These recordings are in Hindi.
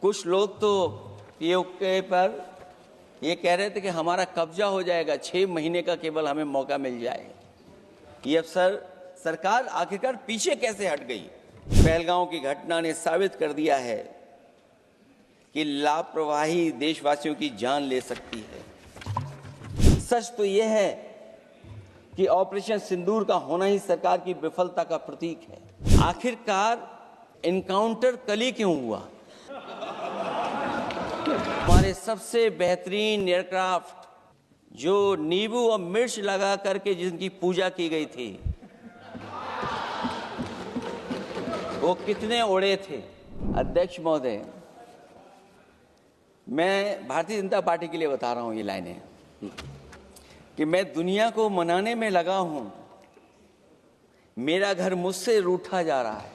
कुछ लोग तो पीओके पर ये कह रहे थे कि हमारा कब्जा हो जाएगा, 6 महीने का केवल हमें मौका मिल जाए। ये अफसर सरकार आखिरकार पीछे कैसे हट गई? पहलगांव की घटना ने साबित कर दिया है कि लापरवाही देशवासियों की जान ले सकती है। सच तो यह है कि ऑपरेशन सिंदूर का होना ही सरकार की विफलता का प्रतीक है। आखिरकार एनकाउंटर कल ही क्यों हुआ? हमारे सबसे बेहतरीन एयरक्राफ्ट जो नींबू और मिर्च लगा करके जिनकी पूजा की गई थी, वो कितने उड़े थे? अध्यक्ष महोदय, मैं भारतीय जनता पार्टी के लिए बता रहा हूं ये लाइनें कि मैं दुनिया को मनाने में लगा हूं, मेरा घर मुझसे रूठा जा रहा है।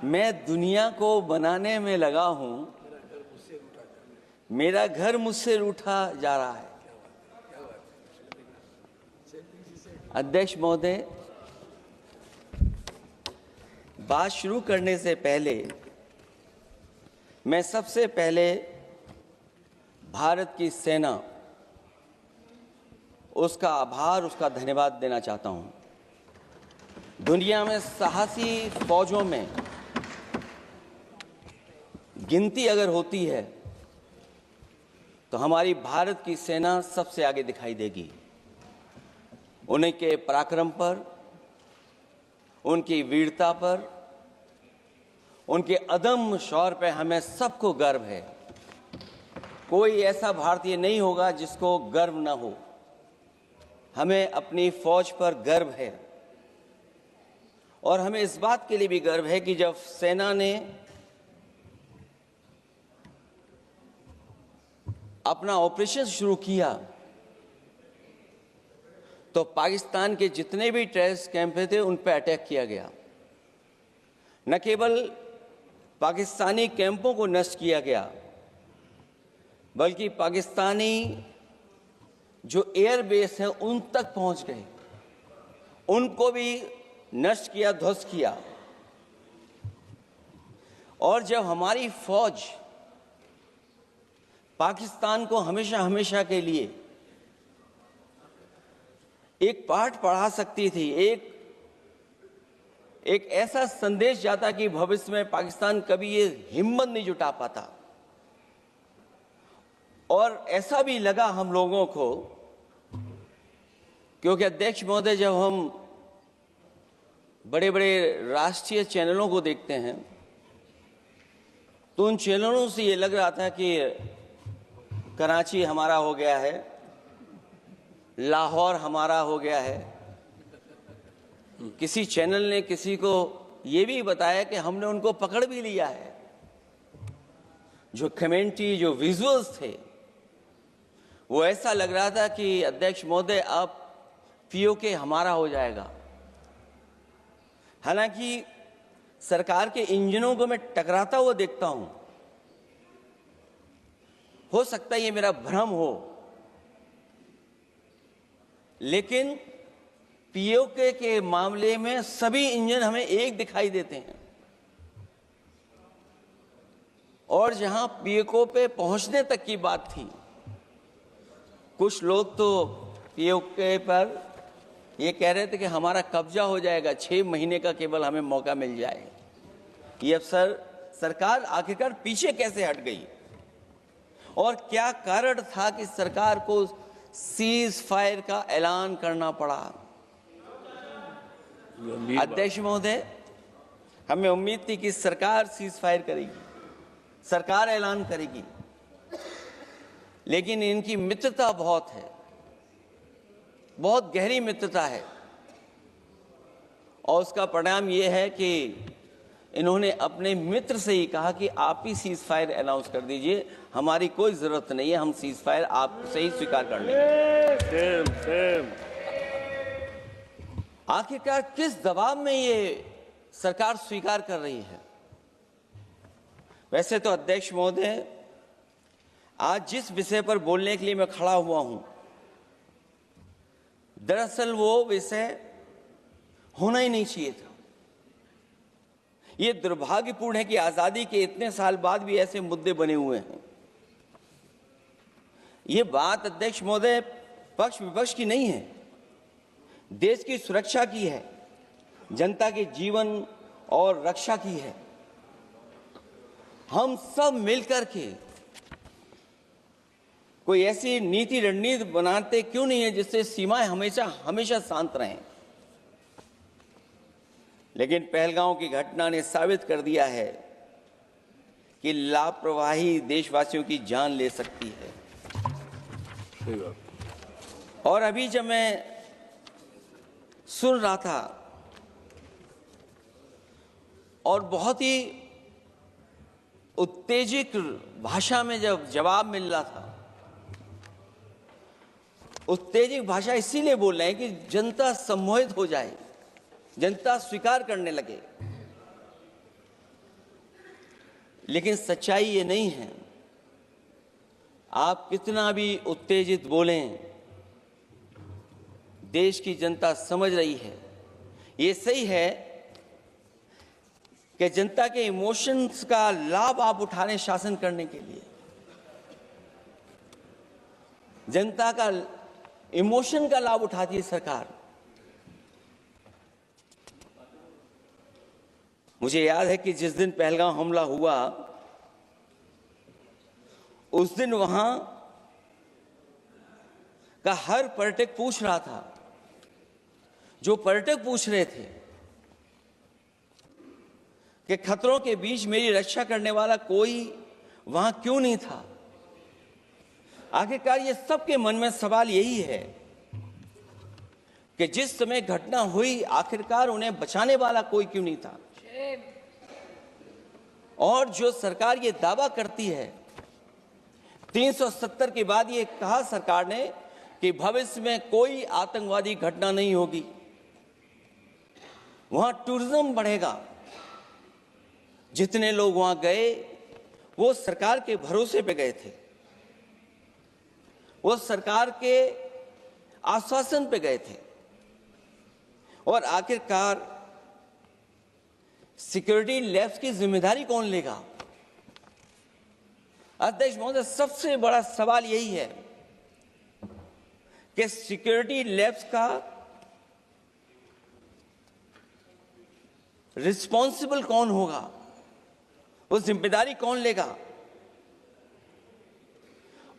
मैं दुनिया को बनाने में लगा हूं, मेरा घर मुझसे रूठा जा रहा है। अध्यक्ष महोदय, बात शुरू करने से पहले मैं सबसे पहले भारत की सेना, उसका आभार, उसका धन्यवाद देना चाहता हूं। दुनिया में साहसी फौजों में गिनती अगर होती है तो हमारी भारत की सेना सबसे आगे दिखाई देगी। उनके पराक्रम पर, उनकी वीरता पर, उनके अदम्य शौर्य पर हमें सबको गर्व है। कोई ऐसा भारतीय नहीं होगा जिसको गर्व न हो। हमें अपनी फौज पर गर्व है और हमें इस बात के लिए भी गर्व है कि जब सेना ने अपना ऑपरेशन शुरू किया तो पाकिस्तान के जितने भी टेररिस्ट कैंप थे उन पर अटैक किया गया। न केवल पाकिस्तानी कैंपों को नष्ट किया गया, बल्कि पाकिस्तानी जो एयर बेस है उन तक पहुंच गए, उनको भी नष्ट किया, ध्वस्त किया। और जब हमारी फौज पाकिस्तान को हमेशा हमेशा के लिए एक पाठ पढ़ा सकती थी, एक ऐसा संदेश जाता कि भविष्य में पाकिस्तान कभी ये हिम्मत नहीं जुटा पाता। और ऐसा भी लगा हम लोगों को, क्योंकि अध्यक्ष महोदय, जब हम बड़े बड़े राष्ट्रीय चैनलों को देखते हैं तो उन चैनलों से ये लग रहा था कि कराची हमारा हो गया है, लाहौर हमारा हो गया है। किसी चैनल ने किसी को ये भी बताया कि हमने उनको पकड़ भी लिया है। जो कमेंट्री, जो विजुअल्स थे, वो ऐसा लग रहा था कि अध्यक्ष महोदय अब पीओके हमारा हो जाएगा। हालांकि सरकार के इंजनों को मैं टकराता हुआ देखता हूं। हो सकता है ये मेरा भ्रम हो, लेकिन पीओके के मामले में सभी इंजन हमें एक दिखाई देते हैं। और जहां पीओके पे पहुंचने तक की बात थी, कुछ लोग तो पीओके पर ये कह रहे थे कि हमारा कब्जा हो जाएगा, 6 महीने का केवल हमें मौका मिल जाए। ये अफसर सरकार आखिरकार पीछे कैसे हट गई? और क्या कारण था कि सरकार को सीज फायर का ऐलान करना पड़ा? अध्यक्ष महोदय, हमें उम्मीद थी कि सरकार सीज फायर करेगी, सरकार ऐलान करेगी, लेकिन इनकी मित्रता बहुत है, बहुत गहरी मित्रता है। और उसका परिणाम यह है कि इन्होंने अपने मित्र से ही कहा कि आप ही सीज फायर अनाउंस कर दीजिए, हमारी कोई जरूरत नहीं है, हम सीज फायर आपसे ही स्वीकार कर लेंगे। आखिरकार किस दबाव में ये सरकार स्वीकार कर रही है? वैसे तो अध्यक्ष महोदय, आज जिस विषय पर बोलने के लिए मैं खड़ा हुआ हूं, दरअसल वो विषय होना ही नहीं चाहिए था। ये दुर्भाग्यपूर्ण है कि आजादी के इतने साल बाद भी ऐसे मुद्दे बने हुए हैं। ये बात अध्यक्ष महोदय पक्ष विपक्ष की नहीं है, देश की सुरक्षा की है, जनता के जीवन और रक्षा की है। हम सब मिलकर के कोई ऐसी नीति रणनीति बनाते क्यों नहीं है जिससे सीमाएं हमेशा हमेशा शांत रहें। लेकिन पहलगांव की घटना ने साबित कर दिया है कि लापरवाही देशवासियों की जान ले सकती है। और अभी जब मैं सुन रहा था और बहुत ही उत्तेजित भाषा में जब जवाब मिल रहा था, उत्तेजित भाषा इसीलिए बोल रहे हैं कि जनता सम्मोहित हो जाए, जनता स्वीकार करने लगे। लेकिन सच्चाई ये नहीं है। आप कितना भी उत्तेजित बोलें, देश की जनता समझ रही है। ये सही है कि जनता के इमोशंस का लाभ आप उठा रहे हैं शासन करने के लिए। जनता का इमोशन का लाभ उठाती है सरकार। मुझे याद है कि जिस दिन पहलगाम हमला हुआ उस दिन वहां का हर पर्यटक पूछ रहा था, जो पर्यटक पूछ रहे थे कि खतरों के बीच मेरी रक्षा करने वाला कोई वहां क्यों नहीं था। आखिरकार ये सबके मन में सवाल यही है कि जिस समय घटना हुई आखिरकार उन्हें बचाने वाला कोई क्यों नहीं था। और जो सरकार ये दावा करती है, 370 के बाद ये कहा सरकार ने कि भविष्य में कोई आतंकवादी घटना नहीं होगी, वहां टूरिज्म बढ़ेगा। जितने लोग वहां गए वो सरकार के भरोसे पे गए थे, वो सरकार के आश्वासन पे गए थे। और आखिरकार सिक्योरिटी लैब्स की जिम्मेदारी कौन लेगा। अध्यक्ष महोदय, सबसे बड़ा सवाल यही है कि सिक्योरिटी लैब्स का रिस्पॉन्सिबल कौन होगा, वो जिम्मेदारी कौन लेगा।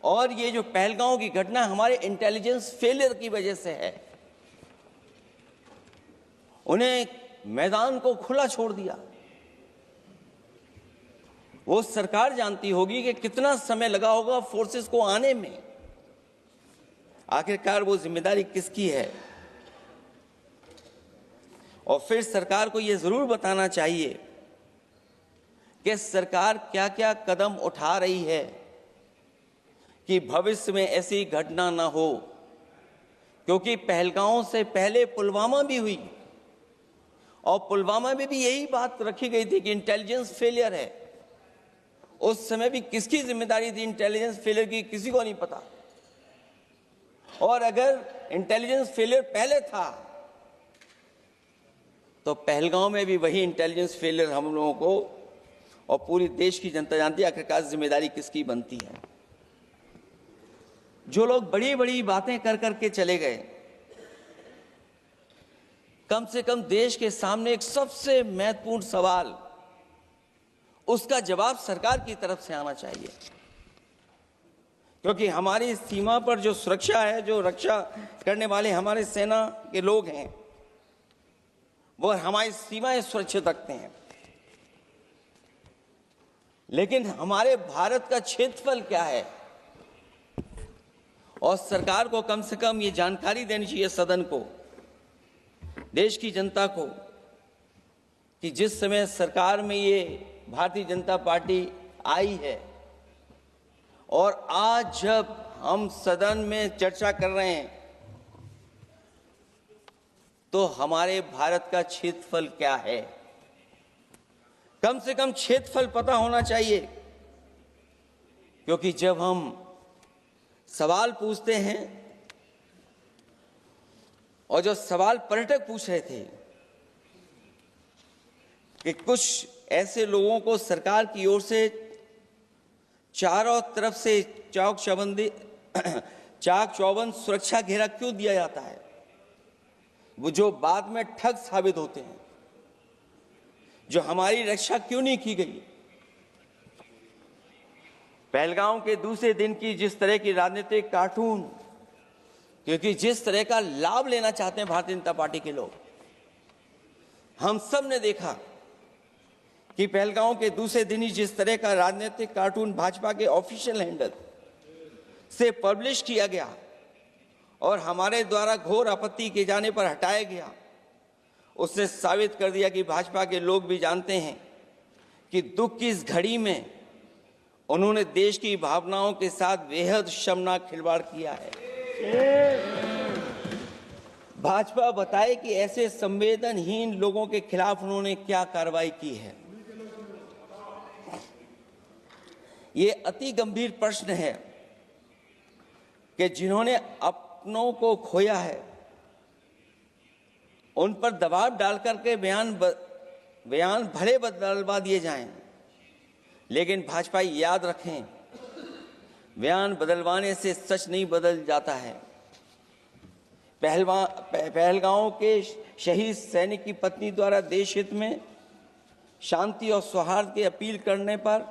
और ये जो पहलगांव की घटना हमारे इंटेलिजेंस फेलियर की वजह से है। उन्हें मैदान को खुला छोड़ दिया। वो सरकार जानती होगी कि कितना समय लगा होगा फोर्सेस को आने में। आखिरकार वो जिम्मेदारी किसकी है। और फिर सरकार को ये जरूर बताना चाहिए कि सरकार क्या क्या कदम उठा रही है कि भविष्य में ऐसी घटना ना हो। क्योंकि पहलगांव से पहले पुलवामा भी हुई और पुलवामा में भी यही बात रखी गई थी कि इंटेलिजेंस फेलियर है। उस समय भी किसकी जिम्मेदारी थी इंटेलिजेंस फेलियर की, किसी को नहीं पता। और अगर इंटेलिजेंस फेलियर पहले था तो पहलगांव में भी वही इंटेलिजेंस फेलियर हम लोगों को और पूरी देश की जनता जानती है आखिरकार जिम्मेदारी किसकी बनती है। जो लोग बड़ी बड़ी बातें कर करके चले गए, कम से कम देश के सामने एक सबसे महत्वपूर्ण सवाल, उसका जवाब सरकार की तरफ से आना चाहिए। क्योंकि हमारी सीमा पर जो सुरक्षा है, जो रक्षा करने वाले हमारे सेना के लोग हैं, वो हमारी सीमाएं सुरक्षित रखते हैं। लेकिन हमारे भारत का क्षेत्रफल क्या है, और सरकार को कम से कम ये जानकारी देनी चाहिए सदन को, देश की जनता को, कि जिस समय सरकार में ये भारतीय जनता पार्टी आई है और आज जब हम सदन में चर्चा कर रहे हैं तो हमारे भारत का क्षेत्रफल क्या है। कम से कम क्षेत्रफल पता होना चाहिए। क्योंकि जब हम सवाल पूछते हैं, और जो सवाल पर्यटक पूछ रहे थे कि कुछ ऐसे लोगों को सरकार की ओर से चारों तरफ से चाक चौबंद सुरक्षा घेरा क्यों दिया जाता है, वो जो बाद में ठग साबित होते हैं? जो हमारी रक्षा क्यों नहीं की गई? पहलगाम के दूसरे दिन की जिस तरह की राजनीतिक कार्टून, क्योंकि जिस तरह का लाभ लेना चाहते हैं भारतीय जनता पार्टी के लोग, हम सब ने देखा कि पहलगाम के दूसरे दिन ही जिस तरह का राजनीतिक कार्टून भाजपा के ऑफिशियल हैंडल से पब्लिश किया गया और हमारे द्वारा घोर आपत्ति किए जाने पर हटाया गया, उसने साबित कर दिया कि भाजपा के लोग भी जानते हैं कि दुख की इस घड़ी में उन्होंने देश की भावनाओं के साथ बेहद शर्मनाक खिलवाड़ किया है। भाजपा बताए कि ऐसे संवेदनहीन लोगों के खिलाफ उन्होंने क्या कार्रवाई की है। ये अति गंभीर प्रश्न है कि जिन्होंने अपनों को खोया है उन पर दबाव डाल करके बयान भले बदलवा दिए जाएं, लेकिन भाजपा याद रखें, बयान बदलवाने से सच नहीं बदल जाता है। पहलगांव के शहीद सैनिक की पत्नी द्वारा देश हित में शांति और सौहार्द की अपील करने पर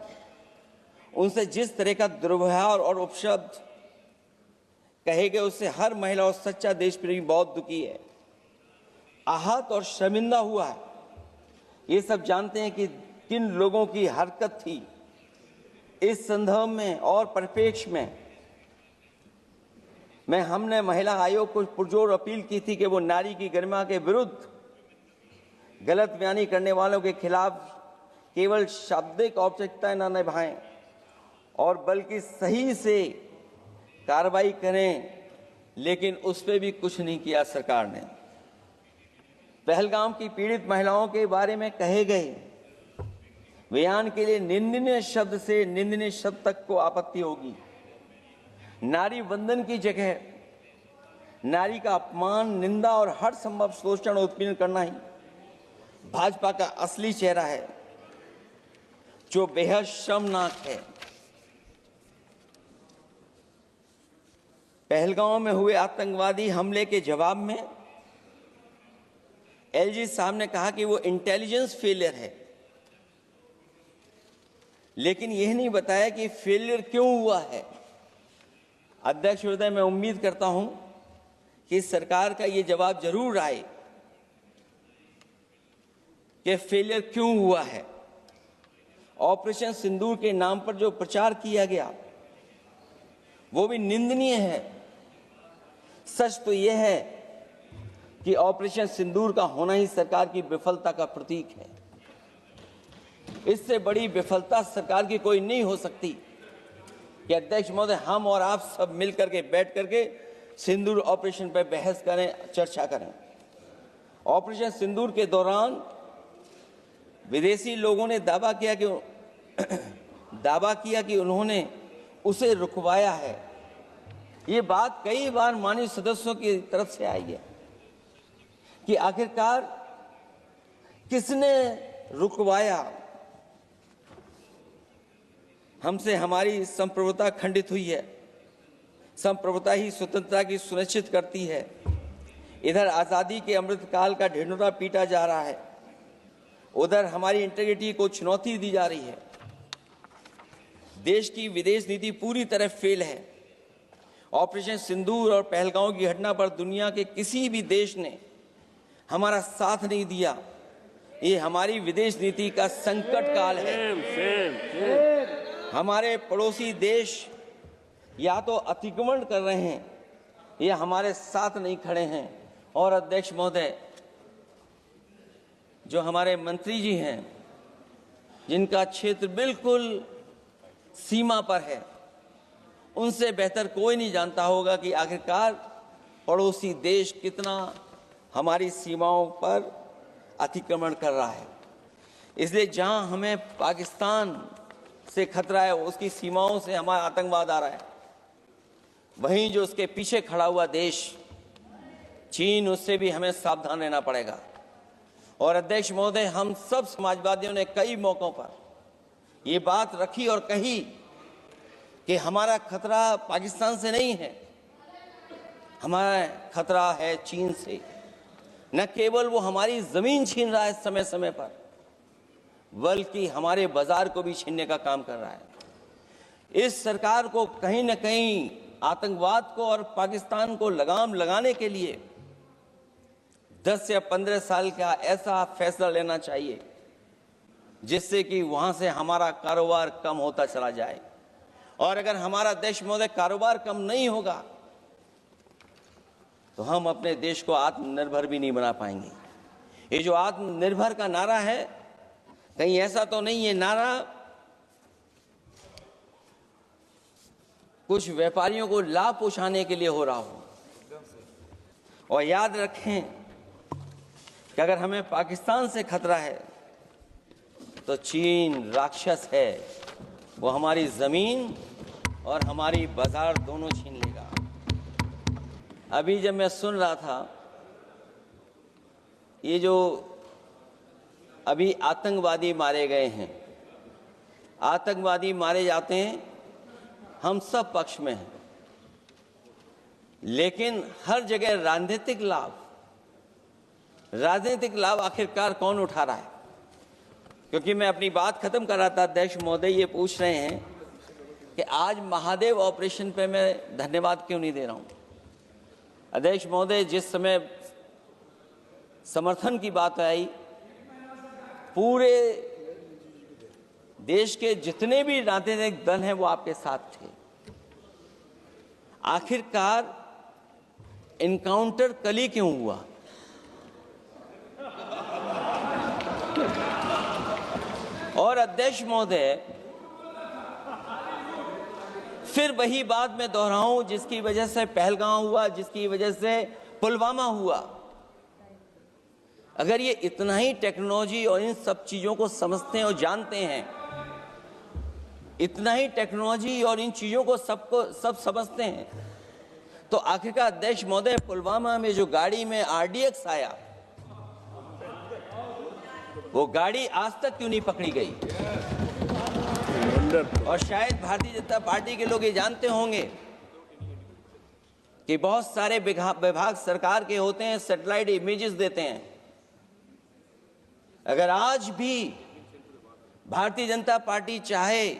उनसे जिस तरह का दुर्व्यवहार और उपशब्द कहे गए, उससे हर महिला और सच्चा देश प्रेमी बहुत दुखी है, आहत और शर्मिंदा हुआ है। ये सब जानते हैं कि किन लोगों की हरकत थी। इस संदर्भ में और परिप्रेक्ष्य में हमने महिला आयोग को पुरजोर अपील की थी कि वो नारी की गरिमा के विरुद्ध गलत बयानी करने वालों के खिलाफ केवल शाब्दिक औपचारिकताएं न निभाएं और बल्कि सही से कार्रवाई करें, लेकिन उस पर भी कुछ नहीं किया सरकार ने। पहलगाम की पीड़ित महिलाओं के बारे में कहे गए बयान के लिए निंदनीय शब्द से निंदनीय शब्द तक को आपत्ति होगी। नारी वंदन की जगह नारी का अपमान, निंदा और हर संभव शोषण उत्पीड़न करना ही भाजपा का असली चेहरा है, जो बेहद शर्मनाक है। पहलगाम में हुए आतंकवादी हमले के जवाब में एलजी साहब ने कहा कि वो इंटेलिजेंस फेलियर है, लेकिन यह नहीं बताया कि फेलियर क्यों हुआ है। अध्यक्ष महोदय, मैं उम्मीद करता हूं कि सरकार का ये जवाब जरूर आए कि फेलियर क्यों हुआ है। ऑपरेशन सिंदूर के नाम पर जो प्रचार किया गया वो भी निंदनीय है। सच तो यह है कि ऑपरेशन सिंदूर का होना ही सरकार की विफलता का प्रतीक है। इससे बड़ी विफलता सरकार की कोई नहीं हो सकती कि अध्यक्ष महोदय हम और आप सब मिलकर के बैठ करके सिंदूर ऑपरेशन पर बहस करें, चर्चा करें। ऑपरेशन सिंदूर के दौरान विदेशी लोगों ने दावा किया कि उन्होंने उसे रुकवाया है। ये बात कई बार माननीय सदस्यों की तरफ से आई है कि आखिरकार किसने रुकवाया। हमसे हमारी संप्रभुता खंडित हुई है। संप्रभुता ही स्वतंत्रता की सुनिश्चित करती है। इधर आज़ादी के अमृतकाल का ढिंढोरा पीटा जा रहा है, उधर हमारी इंटीग्रिटी को चुनौती दी जा रही है। देश की विदेश नीति पूरी तरह फेल है। ऑपरेशन सिंदूर और पहलगाम की घटना पर दुनिया के किसी भी देश ने हमारा साथ नहीं दिया। ये हमारी विदेश नीति का संकट काल है। हमारे पड़ोसी देश या तो अतिक्रमण कर रहे हैं या हमारे साथ नहीं खड़े हैं। और अध्यक्ष महोदय, जो हमारे मंत्री जी हैं जिनका क्षेत्र बिल्कुल सीमा पर है, उनसे बेहतर कोई नहीं जानता होगा कि आखिरकार पड़ोसी देश कितना हमारी सीमाओं पर अतिक्रमण कर रहा है। इसलिए जहां हमें पाकिस्तान से खतरा है, उसकी सीमाओं से हमारा आतंकवाद आ रहा है, वहीं जो उसके पीछे खड़ा हुआ देश चीन, उससे भी हमें सावधान रहना पड़ेगा। और अध्यक्ष महोदय, हम सब समाजवादियों ने कई मौकों पर ये बात रखी और कही कि हमारा खतरा पाकिस्तान से नहीं है, हमारा खतरा है चीन से। न केवल वो हमारी जमीन छीन रहा है समय समय पर, बल्कि हमारे बाजार को भी छीनने का काम कर रहा है। इस सरकार को कहीं न कहीं आतंकवाद को और पाकिस्तान को लगाम लगाने के लिए 10 या 15 साल का ऐसा फैसला लेना चाहिए जिससे कि वहां से हमारा कारोबार कम होता चला जाए। और अगर हमारा देश महोदय कारोबार कम नहीं होगा तो हम अपने देश को आत्मनिर्भर भी नहीं बना पाएंगे। ये जो आत्मनिर्भर का नारा है, कहीं ऐसा तो नहीं ये नारा कुछ व्यापारियों को लाभ पहुंचाने के लिए हो रहा हो। और याद रखें कि अगर हमें पाकिस्तान से खतरा है तो चीन राक्षस है, वो हमारी जमीन और हमारी बाजार दोनों छीन लेगा। अभी जब मैं सुन रहा था ये जो अभी आतंकवादी मारे गए हैं, आतंकवादी मारे जाते हैं, हम सब पक्ष में हैं, लेकिन हर जगह राजनीतिक लाभ आखिरकार कौन उठा रहा है? क्योंकि मैं अपनी बात खत्म कर रहा था, अध्यक्ष महोदय ये पूछ रहे हैं कि आज महादेव ऑपरेशन पे मैं धन्यवाद क्यों नहीं दे रहा हूं। अध्यक्ष महोदय, जिस समय समर्थन की बात आई, पूरे देश के जितने भी राजनीतिक दल हैं वो आपके साथ थे। आखिरकार इनकाउंटर कल ही क्यों हुआ? और अध्यक्ष महोदय, फिर वही बात मैं दोहराऊं जिसकी वजह से पहलगाम हुआ, जिसकी वजह से पुलवामा हुआ। अगर ये इतना ही टेक्नोलॉजी और इन सब चीजों को समझते हैं और जानते हैं, इतना ही टेक्नोलॉजी और इन चीजों को सब समझते हैं, तो आखिरकार अध्यक्ष महोदय पुलवामा में जो गाड़ी में RDX आया, वो गाड़ी आज तक क्यों नहीं पकड़ी गई? और शायद भारतीय जनता पार्टी के लोग ये जानते होंगे कि बहुत सारे विभाग सरकार के होते हैं, सैटेलाइट इमेजेस देते हैं। अगर आज भी भारतीय जनता पार्टी चाहे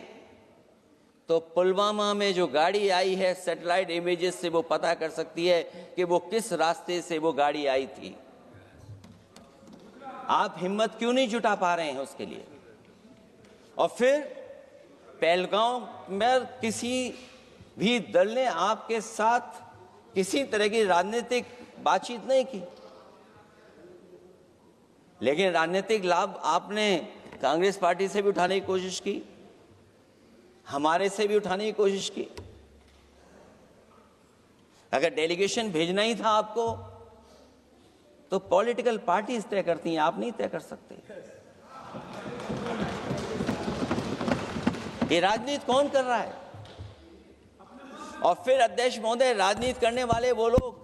तो पुलवामा में जो गाड़ी आई है, सैटेलाइट इमेजेस से वो पता कर सकती है कि वो किस रास्ते से वो गाड़ी आई थी। आप हिम्मत क्यों नहीं जुटा पा रहे हैं उसके लिए? और फिर पहलगाम में किसी भी दल ने आपके साथ किसी तरह की राजनीतिक बातचीत नहीं की, लेकिन राजनीतिक लाभ आपने कांग्रेस पार्टी से भी उठाने की कोशिश की, हमारे से भी उठाने की कोशिश की। अगर डेलीगेशन भेजना ही था आपको तो पॉलिटिकल पार्टीज तय करती हैं, आप नहीं तय कर सकते। ये राजनीति कौन कर रहा है? और फिर अध्यक्ष महोदय, राजनीति करने वाले वो लोग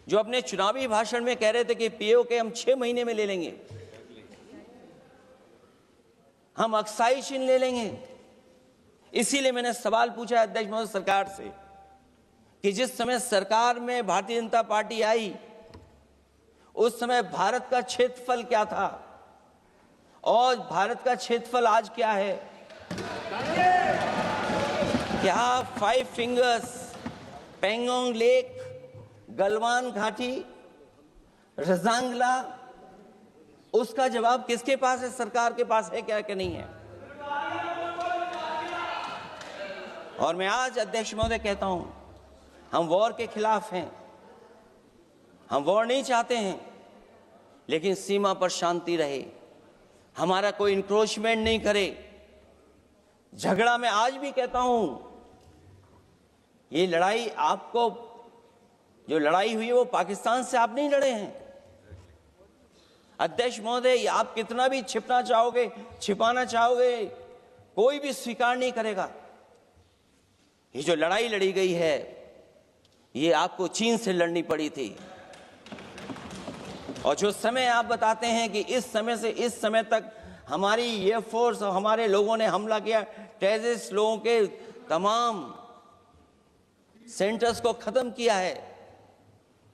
जो अपने चुनावी भाषण में कह रहे थे कि POK हम 6 महीने में ले लेंगे, हम अक्साई चीन ले लेंगे। इसीलिए मैंने सवाल पूछा अध्यक्ष महोदय सरकार से कि जिस समय सरकार में भारतीय जनता पार्टी आई, उस समय भारत का क्षेत्रफल क्या था और भारत का क्षेत्रफल आज क्या है? क्या 5 फिंगर्स, पेंगोंग लेक, गलवान घाटी, रजांगला, उसका जवाब किसके पास है? सरकार के पास है क्या कि नहीं है? और मैं आज अध्यक्ष महोदय कहता हूं, हम वॉर के खिलाफ हैं, हम वॉर नहीं चाहते हैं, लेकिन सीमा पर शांति रहे, हमारा कोई इंक्रोचमेंट नहीं करे। झगड़ा मैं आज भी कहता हूं, ये लड़ाई आपको, जो लड़ाई हुई है वो पाकिस्तान से आप नहीं लड़े हैं। अध्यक्ष महोदय, आप कितना भी छिपना चाहोगे, छिपाना चाहोगे, कोई भी स्वीकार नहीं करेगा। ये जो लड़ाई लड़ी गई है, ये आपको चीन से लड़नी पड़ी थी। और जो समय आप बताते हैं कि इस समय से इस समय तक हमारी एयरफोर्स और हमारे लोगों ने हमला किया, टेररिस्ट लोगों के तमाम सेंटर्स को खत्म किया है,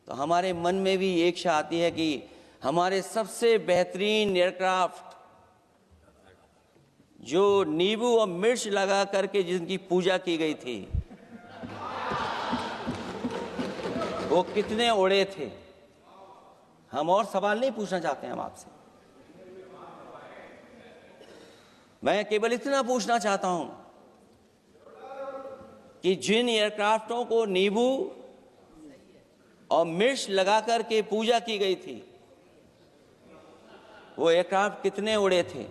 तो हमारे मन में भी एक इच्छा आती है कि हमारे सबसे बेहतरीन एयरक्राफ्ट जो नींबू और मिर्च लगा करके जिनकी पूजा की गई थी, वो कितने उड़े थे। हम और सवाल नहीं पूछना चाहते हैं हम आपसे, मैं केवल इतना पूछना चाहता हूं कि जिन एयरक्राफ्टों को नींबू और मिर्च लगाकर के पूजा की गई थी, वो एयरक्राफ्ट कितने उड़े थे।